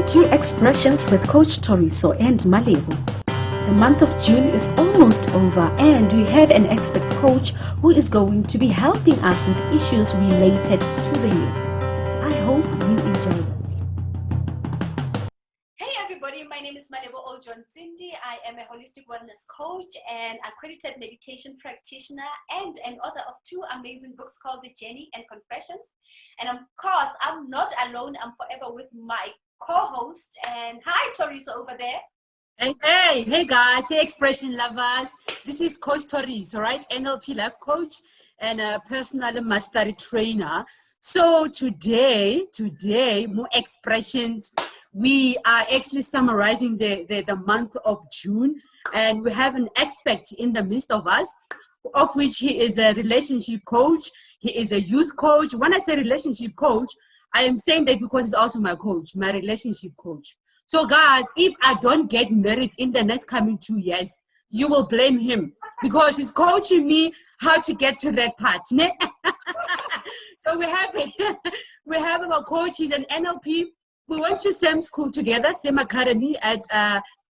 to Expressions with Coach Toriso and Malebo. The month of June is almost over and we have an expert coach who is going to be helping us with issues related to the year. I hope you enjoy this. Hey everybody, my name is Malebo Oljon Zindi. I am a holistic wellness coach and accredited meditation practitioner and an author of two amazing books called The Journey and Confessions. And of course, I'm not alone. I'm forever with my co-host. And hi, Toriso over there. Hey guys, hey expression lovers. This is Coach Toriso, all right? NLP life coach and a personal mastery trainer. So today, more expressions. We are actually summarizing the month of June, and we have an expert in the midst of us, of which he is a relationship coach. He is a youth coach. When I say relationship coach, I am saying that because he's also my coach, my relationship coach. So guys, if I don't get married in the next coming 2 years, you will blame him because he's coaching me how to get to that part. So we have our coach. He's an NLP. We went to same school together, same academy at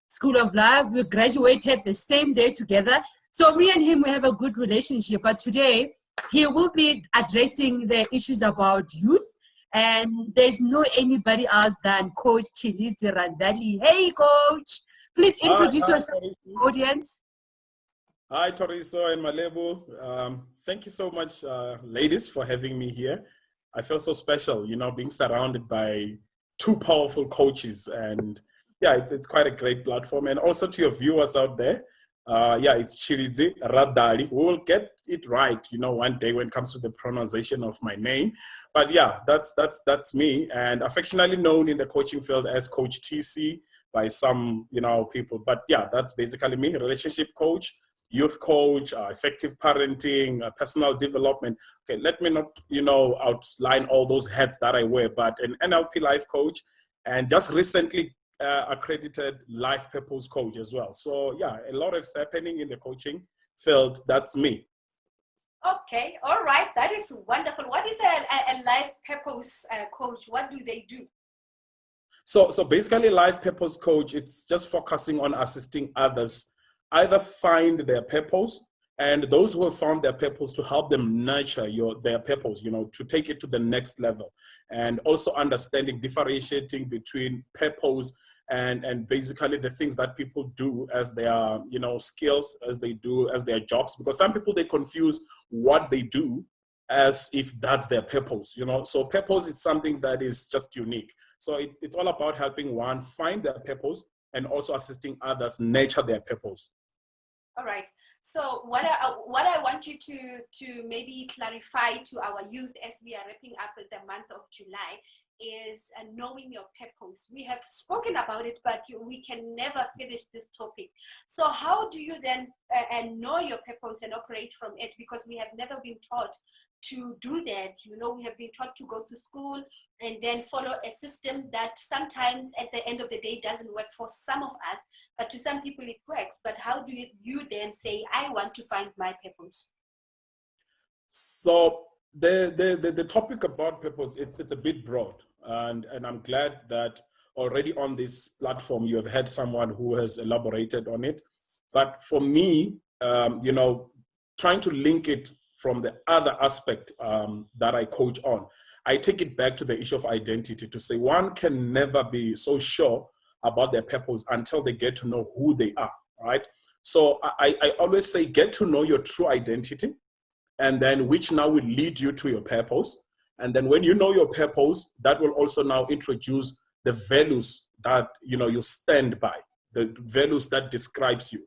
School of Life. We graduated the same day together. So me and him, we have a good relationship. But today, he will be addressing the issues about youth. And there's no anybody else than Coach Chilizi Randali. Hey, Coach. Please introduce yourself to the audience. Hi, Toriso and Malebo. Thank you so much, ladies, for having me here. I feel so special, being surrounded by two powerful coaches. And yeah, it's quite a great platform. And also to your viewers out there, it's Chilizi Radali. We will get it right, one day when it comes to the pronunciation of my name. But yeah, that's me, and affectionately known in the coaching field as Coach TC by some, people. But yeah, that's basically me, relationship coach, youth coach, effective parenting, personal development. Okay, let me not, outline all those hats that I wear, but an NLP life coach, and just recently accredited life purpose coach as well. So yeah, a lot is happening in the coaching field. That's me. Okay, all right, that is wonderful. What is a life purpose coach? What do they do? So basically, life purpose coach, it's just focusing on assisting others either find their purpose, and those who have found their purpose to help them nurture their purpose, to take it to the next level, and also understanding, differentiating between purpose and basically the things that people do as their, skills, as their jobs, because some people, they confuse what they do as if that's their purpose, So purpose is something that is just unique. So it's all about helping one find their purpose and also assisting others nurture their purpose. All right. So what I want you to maybe clarify to our youth as we are wrapping up with the month of July is knowing your purpose. We have spoken about it, but we can never finish this topic. So how do you then know your purpose and operate from it? Because we have never been taught to do that. We have been taught to go to school and then follow a system that sometimes at the end of the day doesn't work for some of us, but to some people it works. But how do you then say, I want to find my purpose? So the topic about purpose, it's a bit broad, and I'm glad that already on this platform you have had someone who has elaborated on it. But for me, trying to link it from the other aspect that I coach on, I take it back to the issue of identity to say one can never be so sure about their purpose until they get to know who they are, right? So I always say, get to know your true identity, and then which now will lead you to your purpose. And then when you know your purpose, that will also now introduce the values that you stand by, the values that describes you.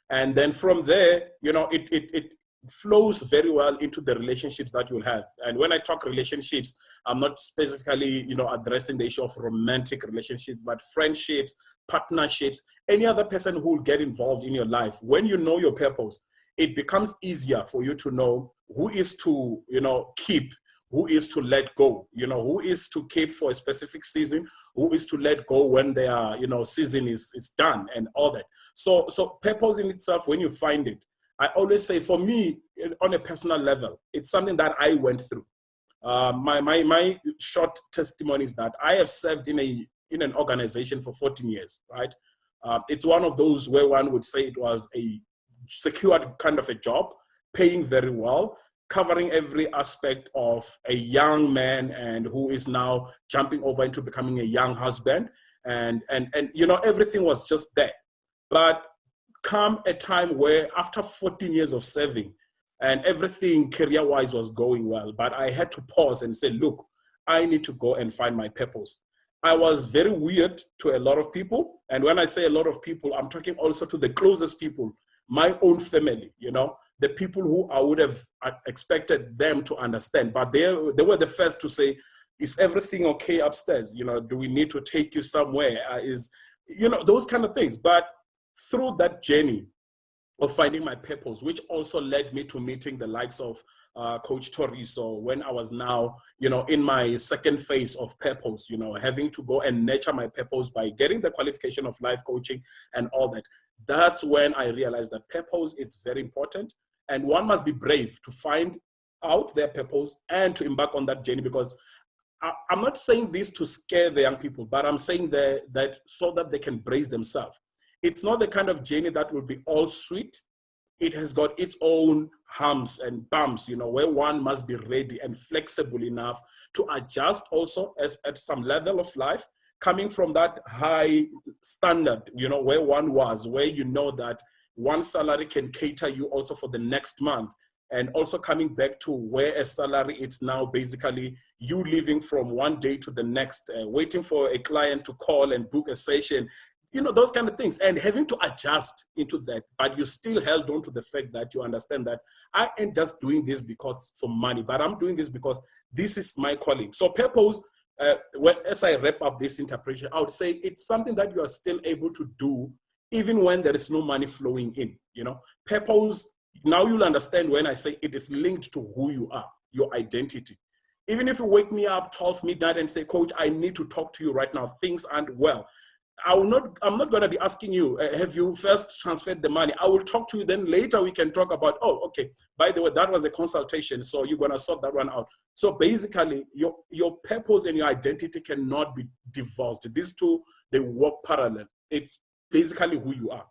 And then from there, it flows very well into the relationships that you'll have. And when I talk relationships, I'm not specifically, addressing the issue of romantic relationships, but friendships, partnerships, any other person who will get involved in your life. When you know your purpose, it becomes easier for you to know who is to, keep, who is to let go, who is to keep for a specific season, who is to let go when their, season is done and all that. So purpose in itself, when you find it, I always say, for me, on a personal level, it's something that I went through. My short testimony is that I have served in a in an organization for 14 years, right? It's one of those where one would say it was a secured kind of a job, paying very well, covering every aspect of a young man and who is now jumping over into becoming a young husband. And everything was just there. But come a time where after 14 years of serving and everything career-wise was going well, but I had to pause and say, look, I need to go and find my purpose. I was very weird to a lot of people. And when I say a lot of people, I'm talking also to the closest people, my own family, the people who I would have expected them to understand. But they were the first to say, is everything okay upstairs? Do we need to take you somewhere? Those kind of things. But through that journey of finding my purpose, which also led me to meeting the likes of Coach Toriso, when I was now, in my second phase of purpose, having to go and nurture my purpose by getting the qualification of life coaching and all that. That's when I realized that purpose is very important, and one must be brave to find out their purpose and to embark on that journey. Because I'm not saying this to scare the young people, but I'm saying that so that they can brace themselves. It's not the kind of journey that will be all sweet. It has got its own humps and bumps, where one must be ready and flexible enough to adjust also at some level of life, coming from that high standard, where one was, where that one salary can cater you also for the next month. And also coming back to where a salary is now basically you living from one day to the next, waiting for a client to call and book a session, those kind of things, and having to adjust into that. But you still held on to the fact that you understand that I ain't just doing this because for money, but I'm doing this because this is my calling. So purpose, as I wrap up this interpretation, I would say it's something that you are still able to do even when there is no money flowing in. Purpose, now you'll understand when I say it is linked to who you are, your identity. Even if you wake me up 12 midnight and say, Coach, I need to talk to you right now, things aren't well, I'm not going to be asking you, have you first transferred the money? I will talk to you, then later we can talk about, okay, by the way, that was a consultation, so you're going to sort that one out. So basically, your purpose and your identity cannot be divorced. These two, they work parallel. It's basically who you are.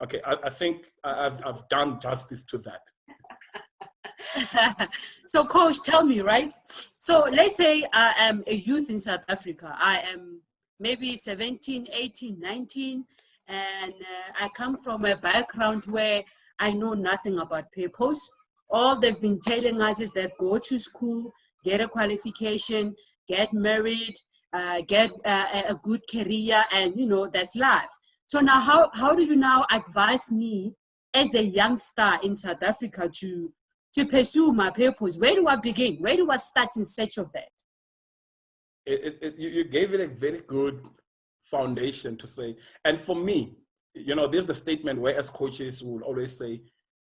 Okay, I think I've done justice to that. So, Coach, tell me, right? So let's say I am a youth in South Africa. I am maybe 17, 18, 19, and I come from a background where I know nothing about purpose. All they've been telling us is that go to school, get a qualification, get married, get a good career, and that's life. So now how do you now advise me as a young star in South Africa to pursue my purpose? Where do I begin? Where do I start in search of that? You gave it a very good foundation to say. And for me, there's the statement where as coaches will always say,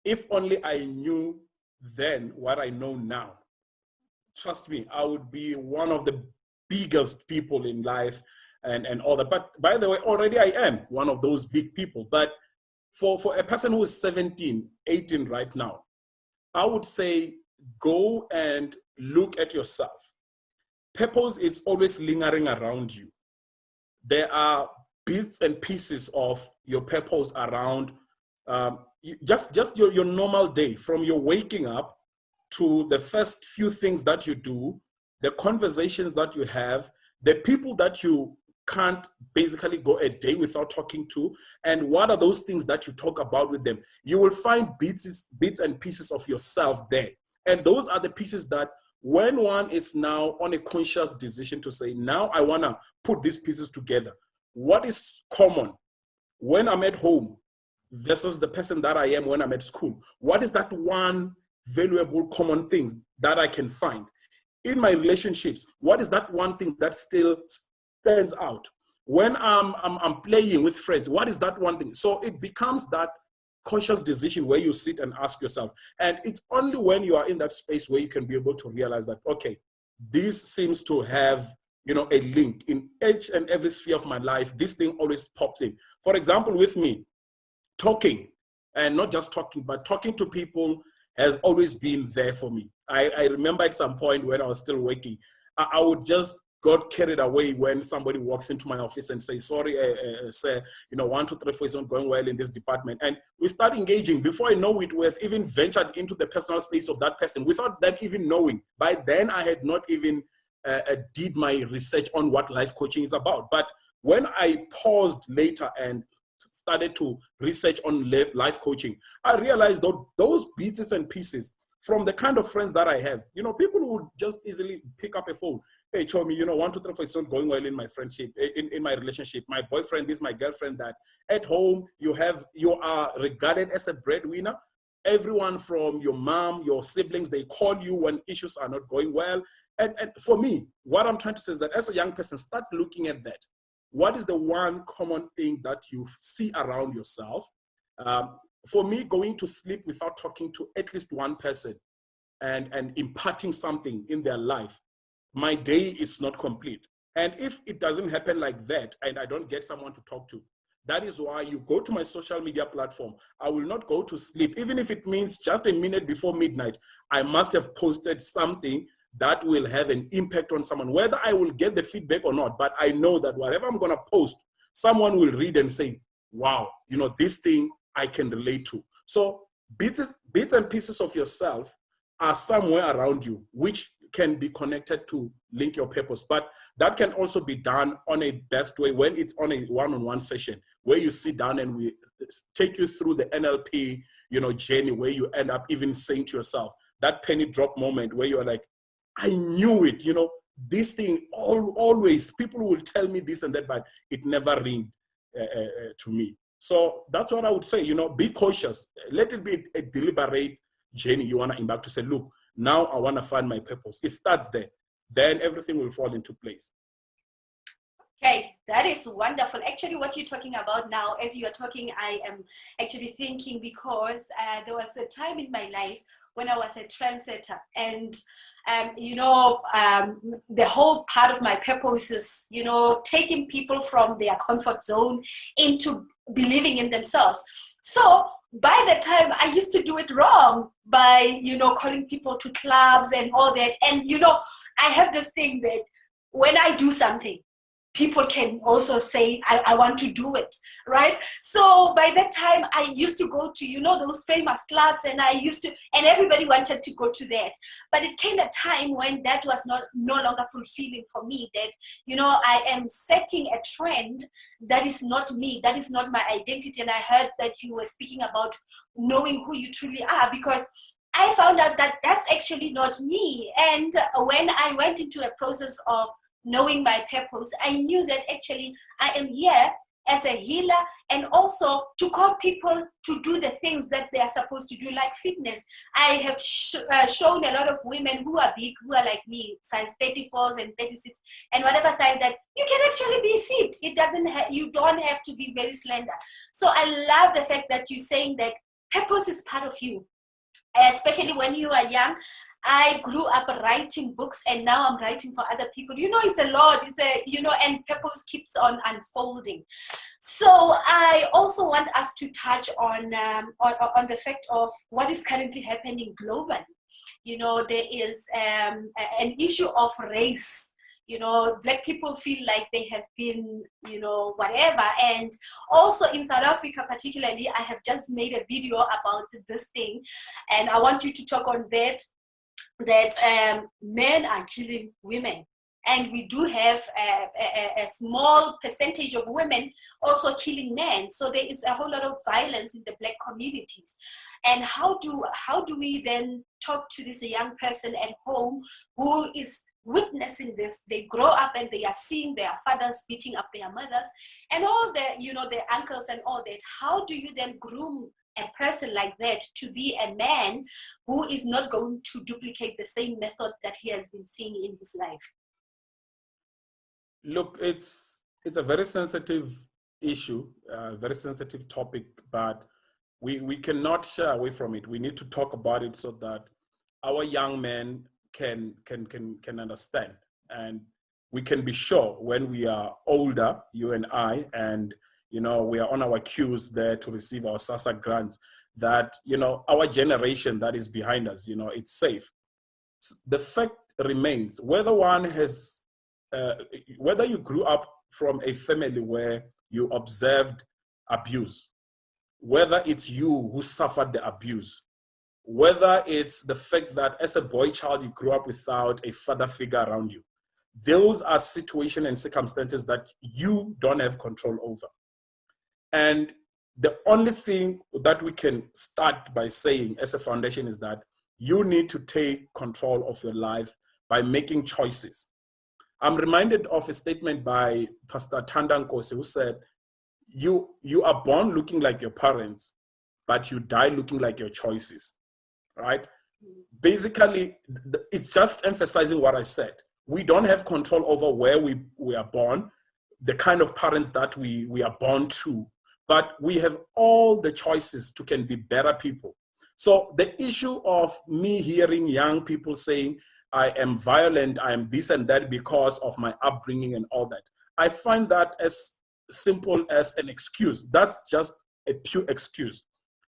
if only I knew then what I know now, trust me, I would be one of the biggest people in life and all that. But by the way, already I am one of those big people. But for a person who is 17, 18 right now, I would say go and look at yourself. Purpose is always lingering around you. There are bits and pieces of your purpose around just your normal day, from your waking up to the first few things that you do, the conversations that you have, the people that you can't basically go a day without talking to, and what are those things that you talk about with them. You will find bits and pieces of yourself there. And those are the pieces that when one is now on a conscious decision to say, now I want to put these pieces together, what is common when I'm at home versus the person that I am when I'm at school? What is that one valuable common things that I can find? In my relationships, what is that one thing that still stands out? When I'm playing with friends, what is that one thing? So it becomes that conscious decision where you sit and ask yourself. And it's only when you are in that space where you can be able to realize that, okay, this seems to have, a link in each and every sphere of my life. This thing always pops in. For example, with me, talking, and not just talking, but talking to people has always been there for me. I remember at some point when I was still working, I would just got carried away when somebody walks into my office and says, sorry, sir, 1, 2, 3, 4 is not going well in this department. And we start engaging. Before I know it, we have even ventured into the personal space of that person without them even knowing. By then, I had not even did my research on what life coaching is about. But when I paused later and started to research on life coaching, I realized that those bits and pieces from the kind of friends that I have, people would just easily pick up a phone. Hey, Chomi, 1, 2, 3, 4, it's not going well in my friendship, in my relationship. My boyfriend, this, my girlfriend, that. At home, you are regarded as a breadwinner. Everyone from your mom, your siblings, they call you when issues are not going well. And for me, what I'm trying to say is that as a young person, start looking at that. What is the one common thing that you see around yourself? For me, going to sleep without talking to at least one person and imparting something in their life, my day is not complete. And if it doesn't happen like that, and I don't get someone to talk to, that is why you go to my social media platform. I will not go to sleep. Even if it means just a minute before midnight, I must have posted something that will have an impact on someone, whether I will get the feedback or not. But I know that whatever I'm going to post, someone will read and say, wow, this thing I can relate to. So bits and pieces of yourself are somewhere around you, which can be connected to link your purpose. But that can also be done on a best way when it's on a one-on-one session where you sit down and we take you through the NLP, journey, where you end up even saying to yourself, that penny drop moment where you're like, I knew it, this thing always, people will tell me this and that, but it never ringed to me. So that's what I would say, be cautious. Let it be a deliberate journey you want to embark to say, look, now I want to find my purpose. It starts there. Then everything will fall into place. Okay, that is wonderful. Actually, what you're talking about now, as you are talking, I am actually thinking because there was a time in my life when I was a trendsetter, and the whole part of my purpose is, taking people from their comfort zone into believing in themselves. So by the time I used to do it wrong by, calling people to clubs and all that. And, I have this thing that when I do something, people can also say, I want to do it, right? So by that time, I used to go to, those famous clubs, and and everybody wanted to go to that. But it came a time when that was no longer fulfilling for me, that, I am setting a trend that is not me, that is not my identity. And I heard that you were speaking about knowing who you truly are, because I found out that that's actually not me. And when I went into a process of knowing my purpose, I knew that actually I am here as a healer, and also to call people to do the things that they are supposed to do, like fitness. I have shown a lot of women who are big, who are like me, size 34s and 36, and whatever size, that you can actually be fit. It doesn't you don't have to be very slender. So I love the fact that you're saying that purpose is part of you, especially when you are young. I grew up writing books, and now I'm writing for other people. It's a lot. And purpose keeps on unfolding. So I also want us to touch on the fact of what is currently happening globally. There is an issue of race. Black people feel like they have been, whatever. And also in South Africa, particularly, I have just made a video about this thing, and I want you to talk on that men are killing women. And we do have a small percentage of women also killing men. So there is a whole lot of violence in the Black communities. And how do we then talk to this young person at home who is witnessing this? They grow up and they are seeing their fathers beating up their mothers and all their uncles and all that. How do you then groom a person like that to be a man who is not going to duplicate the same method that he has been seeing in his life? Look, it's a very sensitive issue, very sensitive topic, but we cannot shy away from it. We need to talk about it so that our young men can understand, and we can be sure when we are older, you and I, and we are on our queues there to receive our SASSA grants, that our generation that is behind us, it's safe. The fact remains, whether one has whether you grew up from a family where you observed abuse, whether it's you who suffered the abuse, whether it's the fact that as a boy child you grew up without a father figure around you, those are situations and circumstances that you don't have control over. And the only thing that we can start by saying as a foundation is that you need to take control of your life by making choices. I'm reminded of a statement by Pastor Thanda Nkosi, who said, you are born looking like your parents, but you die looking like your choices, right? Basically, it's just emphasizing what I said. We don't have control over where we are born, the kind of parents that we are born to, but we have all the choices to can be better people. So the issue of me hearing young people saying, I am violent, I am this and that because of my upbringing and all that, I find that as simple as an excuse. That's just a pure excuse.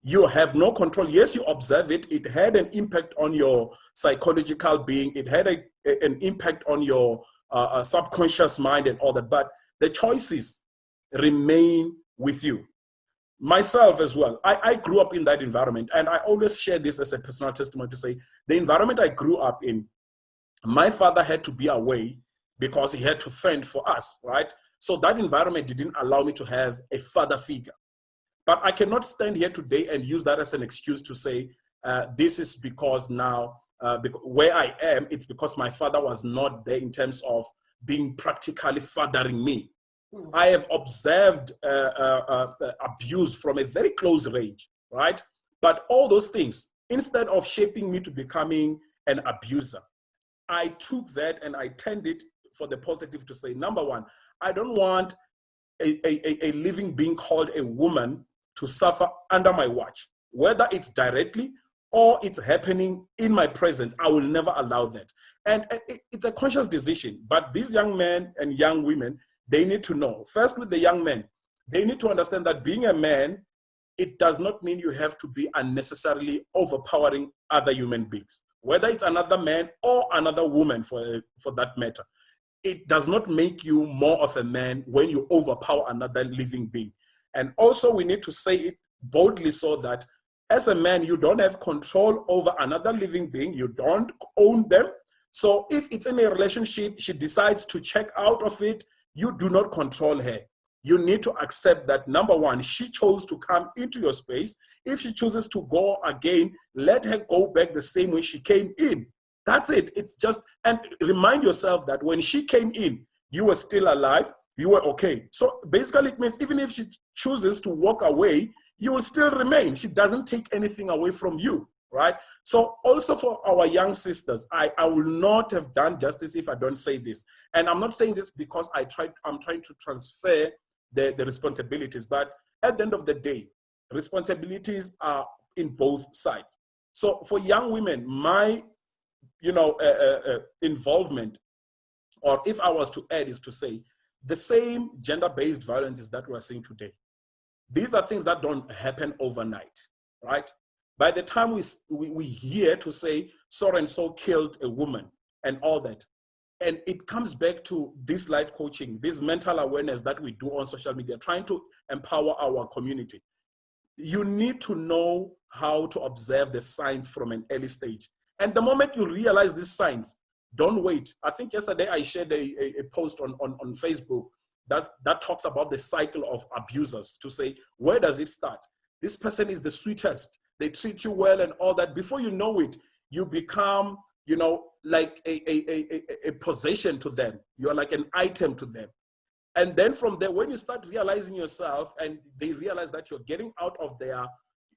You have no control. Yes, you observe it. It had an impact on your psychological being. It had an impact on your subconscious mind and all that. But the choices remain with you. Myself as well. I grew up in that environment. And I always share this as a personal testimony to say, the environment I grew up in, my father had to be away because he had to fend for us, right? So that environment didn't allow me to have a father figure. But I cannot stand here today and use that as an excuse to say, this is because now, where I am, it's because my father was not there in terms of being practically fathering me. I have observed abuse from a very close range, right? But all those things, instead of shaping me to becoming an abuser, I took that and I turned it for the positive to say, number one, I don't want a living being called a woman to suffer under my watch. Whether it's directly or it's happening in my presence, I will never allow that. And it's a conscious decision. But these young men and young women, they need to know. First, with the young men, they need to understand that being a man, it does not mean you have to be unnecessarily overpowering other human beings. Whether it's another man or another woman for that matter. It does not make you more of a man when you overpower another living being. And also we need to say it boldly so that as a man, you don't have control over another living being. You don't own them. So if it's in a relationship, she decides to check out of it, you do not control her. You need to accept that, number one, she chose to come into your space. If she chooses to go again, let her go back the same way she came in. That's it. It's just, and remind yourself that when she came in, you were still alive, you were okay. So basically it means even if she chooses to walk away, you will still remain. She doesn't take anything away from you, right? So also for our young sisters, I will not have done justice if I don't say this. And I'm not saying this because I'm trying to transfer the responsibilities, but at the end of the day, responsibilities are in both sides. So for young women, my involvement, or if I was to add, is to say the same gender-based violences that we're seeing today. These are things that don't happen overnight, right? By the time we hear to say so-and-so killed a woman and all that, and it comes back to this life coaching, this mental awareness that we do on social media, trying to empower our community. You need to know how to observe the signs from an early stage. And the moment you realize these signs, don't wait. I think yesterday I shared a post on Facebook that talks about the cycle of abusers, to say, where does it start? This person is the sweetest. They treat you well and all that. Before you know it, you become, like a possession to them. You're like an item to them. And then from there, when you start realizing yourself and they realize that you're getting out of their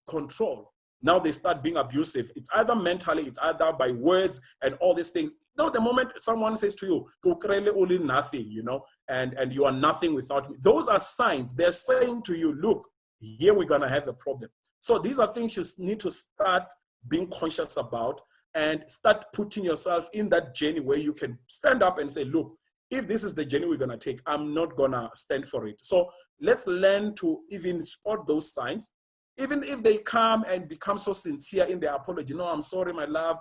control, now they start being abusive. It's either mentally, it's either by words and all these things. No, the moment someone says to you, only nothing, and you are nothing without me. Those are signs. They're saying to you, look, here we're going to have a problem. So these are things you need to start being conscious about and start putting yourself in that journey where you can stand up and say, look, if this is the journey we're going to take, I'm not going to stand for it. So let's learn to even spot those signs. Even if they come and become so sincere in their apology, no, I'm sorry, my love,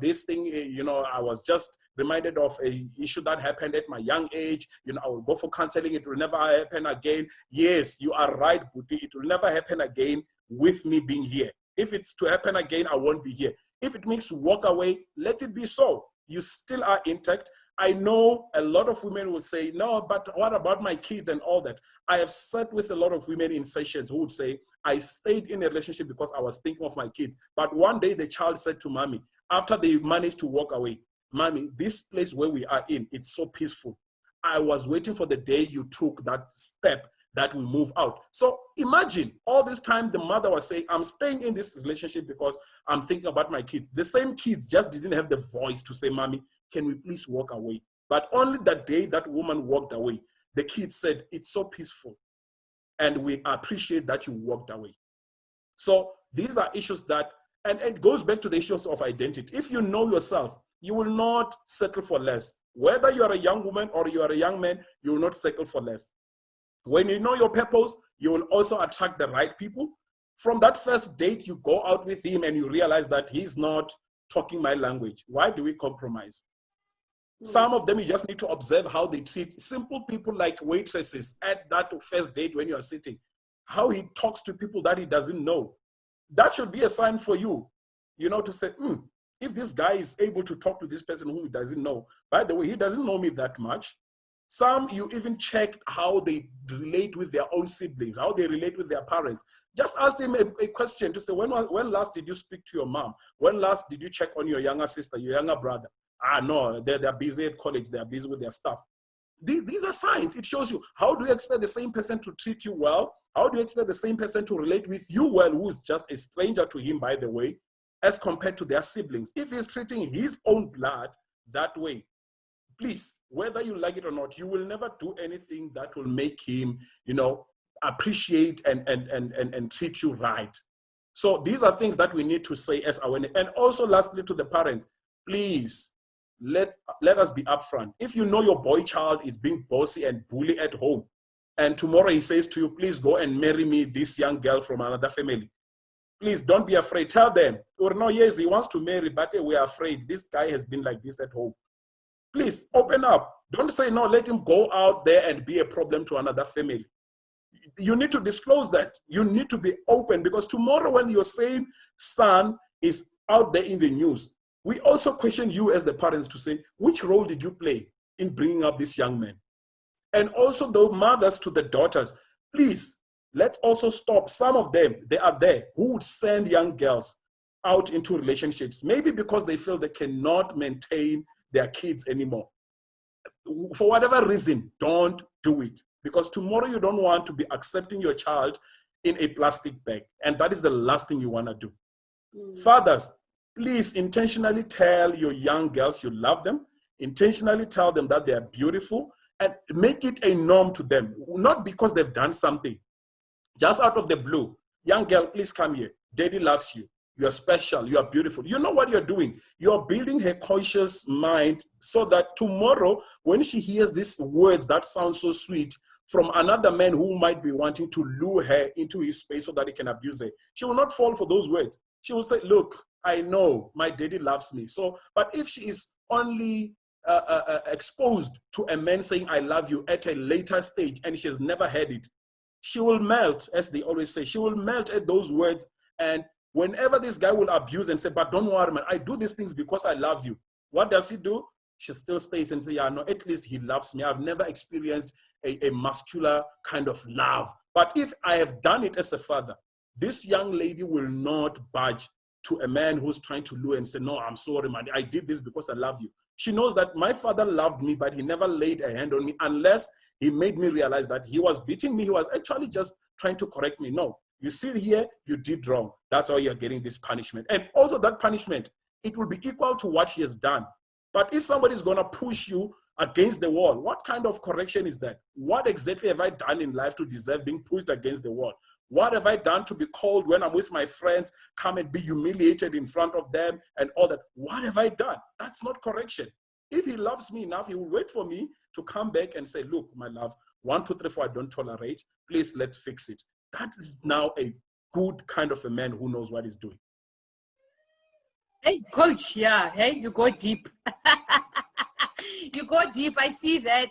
this thing, I was just reminded of a issue that happened at my young age, I will go for counseling, it will never happen again. Yes, you are right, Buti, it will never happen again with me being here. If it's to happen again, I won't be here. If it means to walk away, let it be so. You still are intact. I know a lot of women will say, no, but what about my kids and all that? I have sat with a lot of women in sessions who would say, I stayed in a relationship because I was thinking of my kids. But one day the child said to mommy, after they managed to walk away, mommy, this place where we are in, it's so peaceful. I was waiting for the day you took that step that we move out. So imagine all this time the mother was saying, I'm staying in this relationship because I'm thinking about my kids. The same kids just didn't have the voice to say, mommy, can we please walk away? But only the day that woman walked away, the kids said, it's so peaceful. And we appreciate that you walked away. So these are issues that, and it goes back to the issues of identity. If you know yourself, you will not settle for less. Whether you are a young woman or you are a young man, you will not settle for less. When you know your purpose, you will also attract the right people. From that first date, you go out with him and you realize that he's not talking my language. Why do we compromise? Some of them, you just need to observe how they treat simple people like waitresses at that first date when you are sitting. How he talks to people that he doesn't know. That should be a sign for you, to say, if this guy is able to talk to this person who he doesn't know, by the way, he doesn't know me that much. Some, you even check how they relate with their own siblings, how they relate with their parents. Just ask them a question to say, when last did you speak to your mom? When last did you check on your younger sister, your younger brother? No, they're busy at college, they're busy with their stuff. These are signs. It shows you, how do you expect the same person to treat you well? How do you expect the same person to relate with you well, who is just a stranger to him, by the way, as compared to their siblings? If he's treating his own blood that way, please, whether you like it or not, you will never do anything that will make him, appreciate and treat you right. So these are things that we need to say as awareness. And also lastly to the parents, please, let us be upfront. If you know your boy child is being bossy and bully at home, and tomorrow he says to you, please go and marry me this young girl from another family, please don't be afraid. Tell them, or no, yes, he wants to marry, but we are afraid. This guy has been like this at home. Please open up. Don't say, no, let him go out there and be a problem to another family. You need to disclose that. You need to be open, because tomorrow when your same son is out there in the news, we also question you as the parents to say, which role did you play in bringing up this young man? And also the mothers to the daughters, please, let's also stop. Some of them, they are there who would send young girls out into relationships, maybe because they feel they cannot maintain their kids anymore. For whatever reason, don't do it. Because tomorrow you don't want to be accepting your child in a plastic bag. And that is the last thing you want to do. Fathers, please intentionally tell your young girls you love them. Intentionally tell them that they are beautiful, and make it a norm to them. Not because they've done something. Just out of the blue. Young girl, please come here. Daddy loves you. You are special. You are beautiful. You know what you're doing. You're building her conscious mind so that tomorrow, when she hears these words that sound so sweet from another man who might be wanting to lure her into his space so that he can abuse her, she will not fall for those words. She will say, look, I know my daddy loves me. So, but if she is only exposed to a man saying, I love you at a later stage, and she has never heard it, she will melt, as they always say. She will melt at those words. And whenever this guy will abuse and say, but don't worry, man, I do these things because I love you. What does he do? She still stays and say, yeah, no, at least he loves me. I've never experienced a muscular kind of love. But if I have done it as a father, this young lady will not budge to a man who's trying to lure and say, no, I'm sorry, man, I did this because I love you. She knows that my father loved me, but he never laid a hand on me unless he made me realize that he was beating me. He was actually just trying to correct me. No, you see here, you did wrong. That's why you're getting this punishment. And also that punishment, it will be equal to what he has done. But if somebody is going to push you against the wall, what kind of correction is that? What exactly have I done in life to deserve being pushed against the wall? What have I done to be called when I'm with my friends, come and be humiliated in front of them and all that? What have I done? That's not correction. If he loves me enough, he will wait for me to come back and say, look, my love, 1, 2, 3, 4, I don't tolerate. Please, let's fix it. That is now a good kind of a man who knows what he's doing. Hey, coach, yeah, hey, you go deep. You go deep, I see that.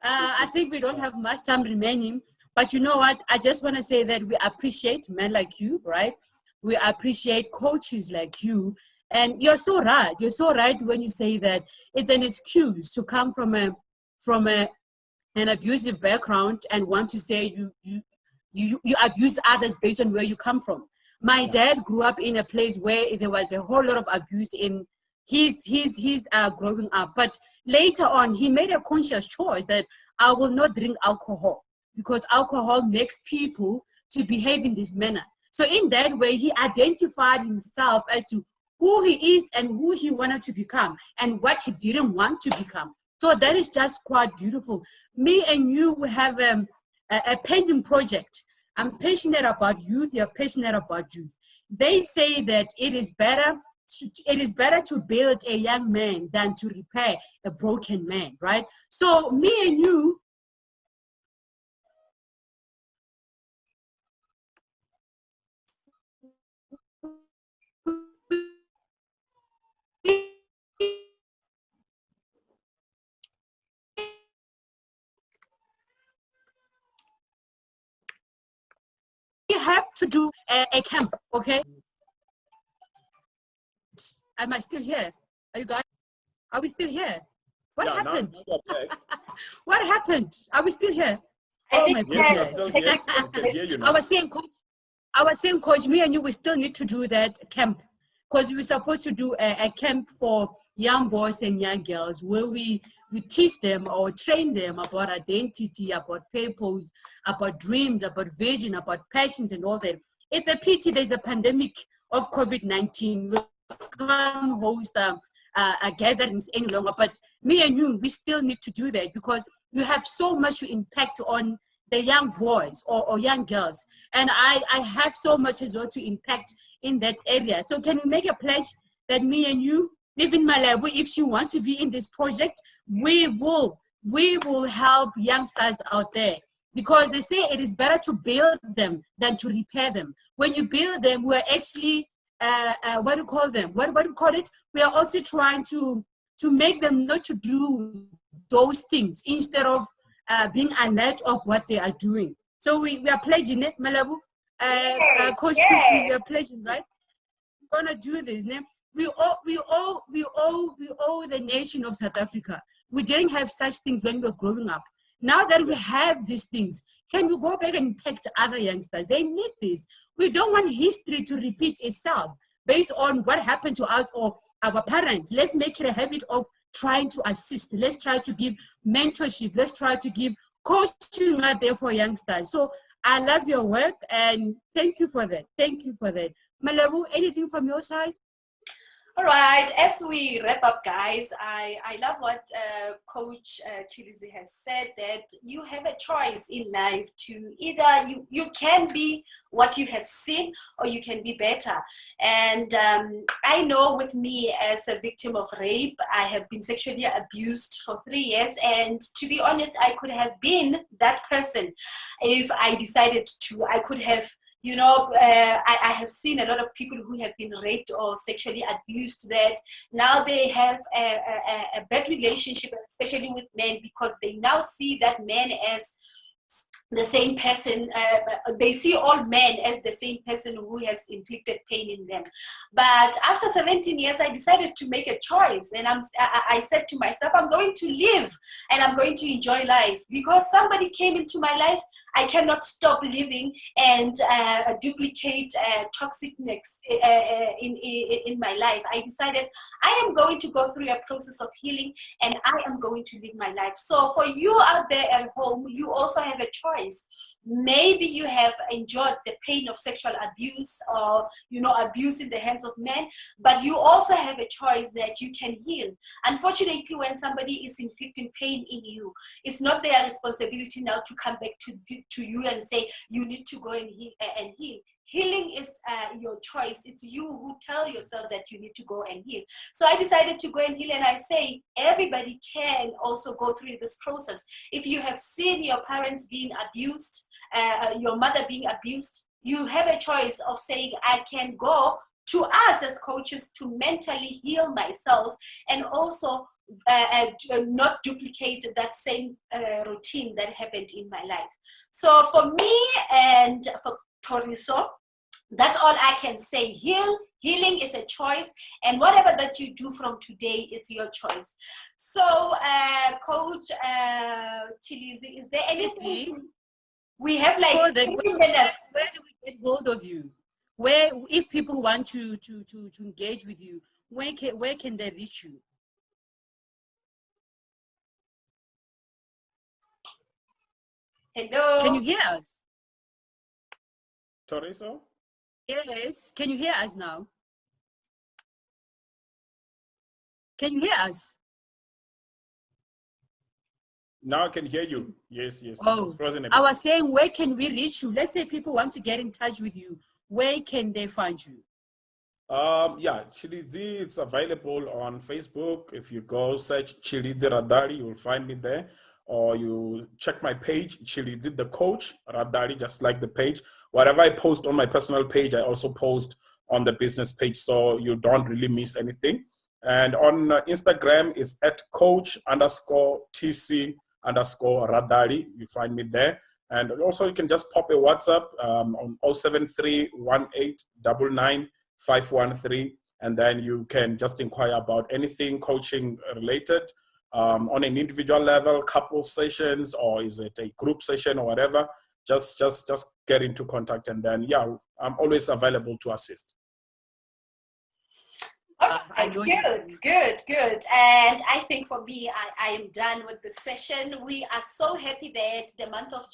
I think we don't have much time remaining, but you know what? I just want to say that we appreciate men like you, right? We appreciate coaches like you. And you're so right. You're so right when you say that it's an excuse to come from an abusive background and want to say you abuse others based on where you come from. My dad grew up in a place where there was a whole lot of abuse in his growing up. But later on, he made a conscious choice that I will not drink alcohol because alcohol makes people to behave in this manner. So in that way, he identified himself as to who he is and who he wanted to become and what he didn't want to become. So that is just quite beautiful. Me and you will have a pending project. I'm passionate about youth. You're passionate about youth. They say that it is better to build a young man than to repair a broken man, right? So me and you, we have to do a camp, okay? Am I still here? Are you guys? Are we still here? What happened? What happened? Are we still here? Oh my goodness! I was saying, coach, me and you, we still need to do that camp because we're supposed to do a camp for young boys and young girls where we teach them or train them about identity, about purpose, about dreams, about vision, about passions and all that. It's a pity there's a pandemic of COVID-19. We can't host gatherings any longer, but me and you, we still need to do that because you have so much to impact on the young boys or young girls. And I have so much as well to impact in that area. So can we make a pledge that me and you, even Malebu, if she wants to be in this project, we will help youngsters out there. Because they say it is better to build them than to repair them. When you build them, we're actually, what do you call them? What do you call it? We are also trying to make them not to do those things instead of being alert of what they are doing. So we are pledging it, Malebu. Coach TC, we are pledging, right? We're gonna do this. We owe the nation of South Africa. We didn't have such things when we were growing up. Now that we have these things, can we go back and impact other youngsters? They need this. We don't want history to repeat itself based on what happened to us or our parents. Let's make it a habit of trying to assist. Let's try to give mentorship. Let's try to give coaching out there for youngsters. So I love your work and thank you for that. Thank you for that. Malebu, anything from your side? All right, as we wrap up, guys, I love what Coach Chilizi has said, that you have a choice in life to either you can be what you have seen or you can be better. And I know with me as a victim of rape, I have been sexually abused for 3 years. And to be honest, I could have been that person if I decided to. I could have, you know, I have seen a lot of people who have been raped or sexually abused that now they have a bad relationship, especially with men, because they now see that man as the same person. They see all men as the same person who has inflicted pain in them. But after 17 years, I decided to make a choice, and I said to myself, I'm going to live and I'm going to enjoy life. Because somebody came into my life, I cannot stop living and duplicate toxicness in my life. I decided I am going to go through a process of healing and I am going to live my life. So for you out there at home, you also have a choice. Maybe you have enjoyed the pain of sexual abuse or, you know, abuse in the hands of men, but you also have a choice that you can heal. Unfortunately, when somebody is inflicting pain in you, it's not their responsibility now to come back to you and say you need to go and heal. Healing is your choice. It's you who tell yourself that you need to go and heal. So I decided to go and heal, and I say everybody can also go through this process. If you have seen your parents being abused, your mother being abused, you have a choice of saying, I can go to us as coaches to mentally heal myself and also not duplicate that same routine that happened in my life. So for me and for Thoriso, that's all I can say. Healing is a choice, and whatever that you do from today, it's your choice. So, Coach Chilizi, is there anything? We have like 3 minutes. Where do we get hold of you? Where, if people want to engage with you, where can they reach you? Hello. Can you hear us? Thoriso? Yes. Can you hear us now? Can you hear us? Now I can hear you. Yes. Oh, It's frozen a bit. I was saying, where can we reach you? Let's say people want to get in touch with you. Where can they find you? Yeah, Chilizi, it's available on Facebook. If you go search Chilizi Radari, you'll find me there. Or you check my page, Chilizi the Coach Radari, just like the page. Whatever I post on my personal page, I also post on the business page, so you don't really miss anything. And on Instagram is @coach_TC_Radari. You find me there. And also you can just pop a WhatsApp on 073-1899-513. And then you can just inquire about anything coaching related on an individual level, couple sessions, or is it a group session or whatever. Just get into contact, and then, yeah, I'm always available to assist. All right, good. And I think for me, I am done with the session. We are so happy that the month of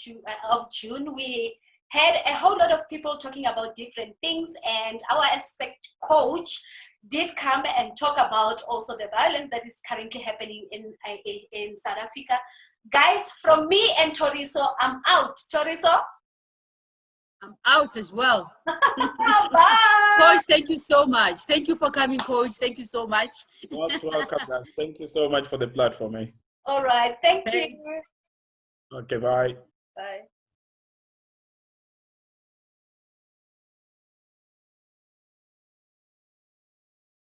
June, we had a whole lot of people talking about different things, and our aspect coach did come and talk about also the violence that is currently happening in South Africa. Guys, from me and Thoriso, I'm out. Thoriso? I'm out as well. Bye. Coach, thank you so much. Thank you for coming, Coach. Thank you so much. Most welcome, guys. Thank you so much for the platform. All right. Thank you. Thanks. Okay, bye. Bye.